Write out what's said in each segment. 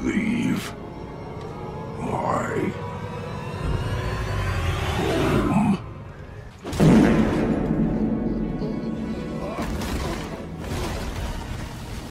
Leave my home.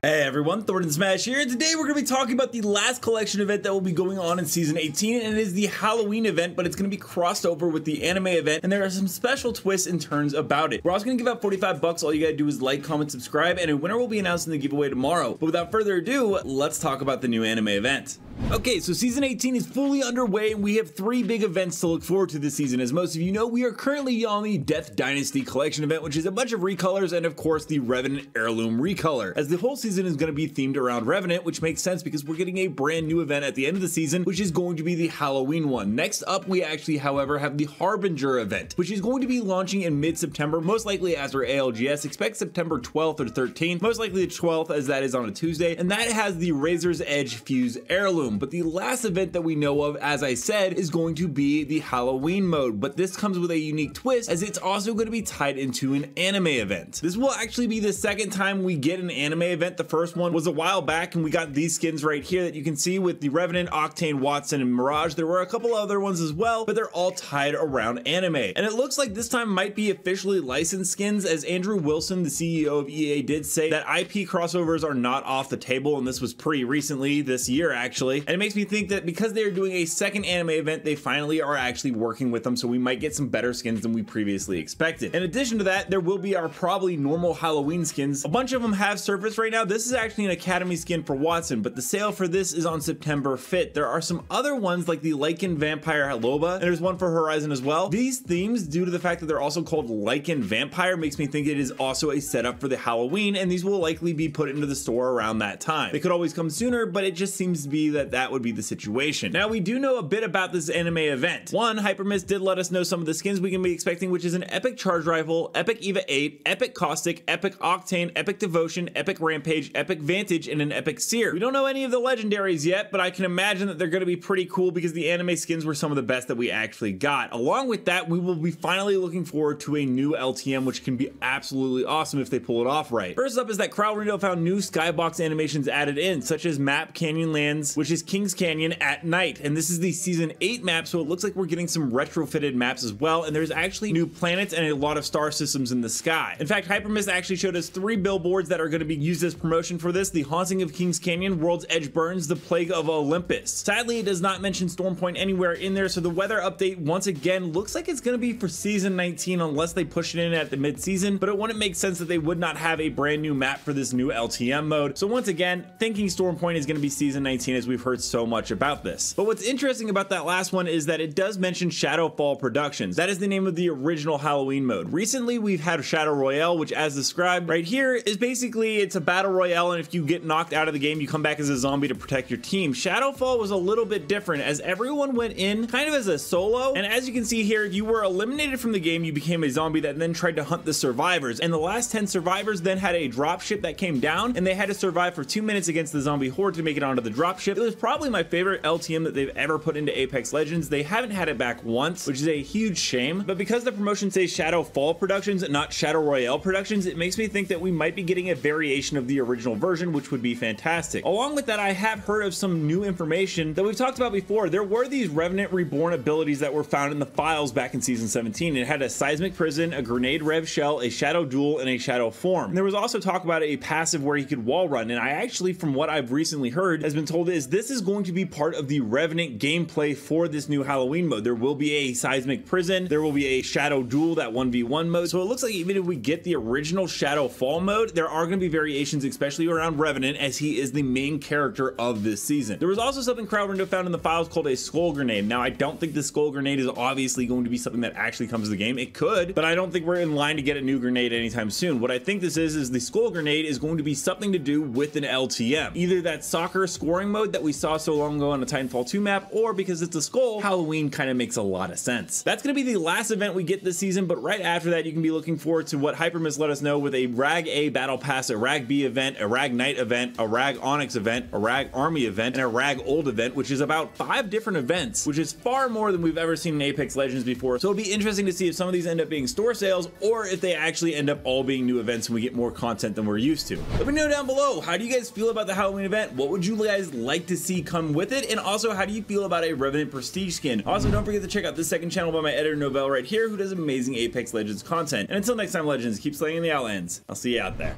Hey everyone, Thordan Smash here. Today we're going to be talking about the last collection event that will be going on in Season 18, and it is the Halloween event, but it's going to be crossed over with the anime event, and there are some special twists and turns about it. We're also going to give out 45 bucks. All you got to do is like, comment, subscribe, and a winner will be announced in the giveaway tomorrow. But without further ado, let's talk about the new anime event. Okay, so Season 18 is fully underway, and we have 3 big events to look forward to this season. As most of you know, we are currently on the Death Dynasty collection event, which is a bunch of recolors, and of course the Revenant Heirloom recolor, as the whole season is going to be themed around Revenant, which makes sense because we're getting a brand new event at the end of the season, which is going to be the Halloween one. Next up, we actually, however, have the Harbinger event, which is going to be launching in mid-September, most likely after ALGS. Expect September 12th or 13th, most likely the 12th, as that is on a Tuesday, and that has the Razor's Edge Fuse Heirloom. But the last event that we know of, as I said, is going to be the Halloween mode, but this comes with a unique twist, as it's also going to be tied into an anime event. This will actually be the second time we get an anime event. The first one was a while back, and we got these skins right here that you can see with the Revenant, Octane, Watson, and Mirage. There were a couple other ones as well, but they're all tied around anime. And it looks like this time might be officially licensed skins, as Andrew Wilson, the CEO of EA, did say that IP crossovers are not off the table, and this was pretty recently, this year actually. And it makes me think that because they're doing a second anime event, they finally are actually working with them, so we might get some better skins than we previously expected. In addition to that, there will be our probably normal Halloween skins. A bunch of them have surfaced right now. This is actually an Academy skin for Watson, but the sale for this is on September 5th. There are some other ones like the Lycan Vampire Loba, and there's one for Horizon as well. These themes, due to the fact that they're also called Lycan Vampire, makes me think it is also a setup for the Halloween, and these will likely be put into the store around that time. They could always come sooner, but it just seems to be that that would be the situation. Now, we do know a bit about this anime event. One, Hypermist did let us know some of the skins we can be expecting, which is an Epic Charge Rifle, Epic Eva 8, Epic Caustic, Epic Octane, Epic Devotion, Epic Rampage, Epic Vantage, and an Epic Seer. We don't know any of the legendaries yet, but I can imagine that they're going to be pretty cool because the anime skins were some of the best that we actually got. Along with that, we will be finally looking forward to a new LTM, which can be absolutely awesome if they pull it off right. First up is that Kralrindo found new skybox animations added in, such as Map Canyonlands, which is King's Canyon at night, and this is the Season 8 map, so it looks like we're getting some retrofitted maps as well, and there's actually new planets and a lot of star systems in the sky. In fact, Hypermist actually showed us 3 billboards that are going to be used as promotion for this: the Haunting of King's Canyon, World's Edge Burns, the Plague of Olympus. Sadly, it does not mention Storm Point anywhere in there, so the weather update once again looks like it's going to be for Season 19 unless they push it in at the mid-season, but it wouldn't make sense that they would not have a brand new map for this new LTM mode. So once again, thinking Storm Point is going to be Season 19, as we've heard so much about this. But what's interesting about that last one is that it does mention Shadowfall Productions. That is the name of the original Halloween mode. Recently, we've had Shadow Royale, which, as described right here, is basically it's a battle royale, and if you get knocked out of the game, you come back as a zombie to protect your team. Shadowfall was a little bit different, as everyone went in kind of as a solo, and as you can see here, if you were eliminated from the game, you became a zombie that then tried to hunt the survivors, and the last 10 survivors then had a dropship that came down, and they had to survive for 2 minutes against the zombie horde to make it onto the dropship. It was probably my favorite LTM that they've ever put into Apex Legends. They haven't had it back once, which is a huge shame, but because the promotion says Shadowfall Productions and not Shadow Royale Productions, it makes me think that we might be getting a variation of the original version, which would be fantastic. Along with that, I have heard of some new information that we've talked about before. There were these Revenant Reborn abilities that were found in the files back in Season 17. It had a Seismic Prison, a Grenade Rev Shell, a Shadow Duel, and a Shadow Form. And there was also talk about a passive where he could wall run, and I actually, from what I've recently heard, has been told is this is going to be part of the Revenant gameplay for this new Halloween mode. There will be a Seismic Prison, there will be a Shadow Duel, that 1v1 mode, so it looks like even if we get the original Shadow Fall mode, there are going to be variations, especially around Revenant, as he is the main character of this season. There was also something Kralrindo found in the files called a Skull Grenade. Now, I don't think the Skull Grenade is obviously going to be something that actually comes to the game. It could, but I don't think we're in line to get a new grenade anytime soon. What I think this is the Skull Grenade is going to be something to do with an LTM. Either that soccer scoring mode that we saw so long ago on the Titanfall 2 map, or because it's a skull, Halloween kind of makes a lot of sense. That's going to be the last event we get this season, but right after that, you can be looking forward to what Hypermist let us know with a Rag A Battle Pass, a Rag B event, a Rag Knight event, a Rag Onyx event, a Rag Army event, and a Rag Old event, which is about 5 different events, which is far more than we've ever seen in Apex Legends before. So it'll be interesting to see if some of these end up being store sales, or if they actually end up all being new events and we get more content than we're used to. Let me know down below, how do you guys feel about the Halloween event? What would you guys like to see come with it, and also how do you feel about a Revenant prestige skin. Also, don't forget to check out this second channel by my editor Novell right here, who does amazing Apex Legends content. And until next time, Legends, keep slaying in the Outlands. I'll see you out there.